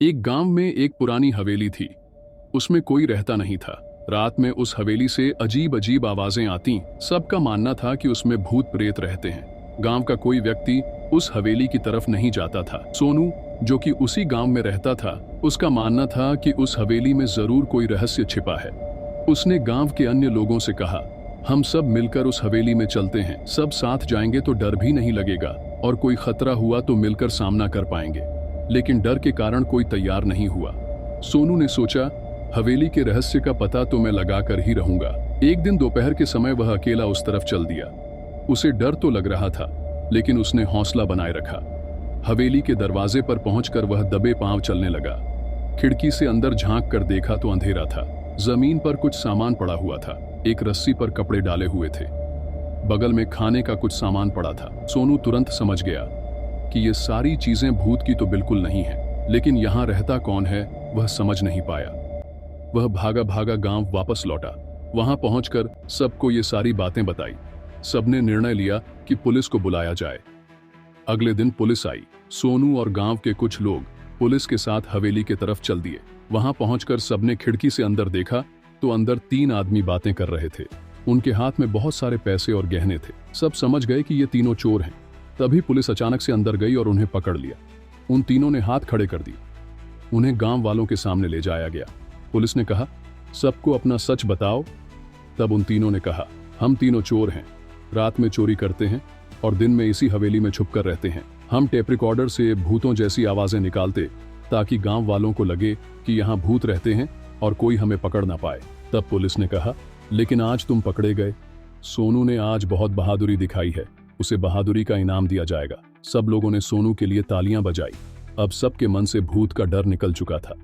एक गांव में एक पुरानी हवेली थी। उसमें कोई रहता नहीं था। रात में उस हवेली से अजीब अजीब आवाजें आती। सबका मानना था कि उसमें भूत प्रेत रहते हैं। गांव का कोई व्यक्ति उस हवेली की तरफ नहीं जाता था। सोनू, जो कि उसी गांव में रहता था, उसका मानना था कि उस हवेली में जरूर कोई रहस्य छिपा है। उसने गांव के अन्य लोगों से कहा, हम सब मिलकर उस हवेली में चलते हैं। सब साथ जाएंगे तो डर भी नहीं लगेगा और कोई खतरा हुआ तो मिलकर सामना कर पाएंगे। लेकिन डर के कारण कोई तैयार नहीं हुआ। सोनू ने सोचा, हवेली के रहस्य का पता तो मैं लगा कर ही रहूंगा। एक दिन दोपहर के समय वह अकेला उस तरफ चल दिया। उसे डर तो लग रहा था, लेकिन उसने हौसला बनाए रखा। हवेली के दरवाजे पर पहुंचकर वह दबे पांव चलने लगा। खिड़की से अंदर झांक कर देखा तो अंधेरा था। जमीन पर कुछ सामान पड़ा हुआ था। एक रस्सी पर कपड़े डाले हुए थे। बगल में खाने का कुछ सामान पड़ा था। सोनू तुरंत समझ गया कि ये सारी चीजें भूत की तो बिल्कुल नहीं है, लेकिन यहाँ रहता कौन है वह समझ नहीं पाया। वह भागा भागा गांव वापस लौटा। वहां पहुंचकर सबको ये सारी बातें बताई। सबने निर्णय लिया कि पुलिस को बुलाया जाए। अगले दिन पुलिस आई। सोनू और गांव के कुछ लोग पुलिस के साथ हवेली की तरफ चल दिए। वहां पहुंचकर सबने खिड़की से अंदर देखा तो अंदर 3 आदमी बातें कर रहे थे। उनके हाथ में बहुत सारे पैसे और गहने थे। सब समझ गए कि ये तीनों चोर हैं। तभी पुलिस अचानक से अंदर गई और उन्हें पकड़ लिया। उन तीनों ने हाथ खड़े कर दिए। उन्हें गांव वालों के सामने ले जाया गया। पुलिस ने कहा, सबको अपना सच बताओ। तब उन तीनों ने कहा, हम तीनों चोर हैं। रात में चोरी करते हैं और दिन में इसी हवेली में छुपकर रहते हैं। हम टेप रिकॉर्डर से भूतों जैसी आवाजें निकालते ताकि गांव वालों को लगे कि यहाँ भूत रहते हैं और कोई हमें पकड़ ना पाए। तब पुलिस ने कहा, लेकिन आज तुम पकड़े गए। सोनू ने आज बहुत बहादुरी दिखाई है, उसे बहादुरी का इनाम दिया जाएगा। सब लोगों ने सोनू के लिए तालियां बजाई। अब सबके मन से भूत का डर निकल चुका था।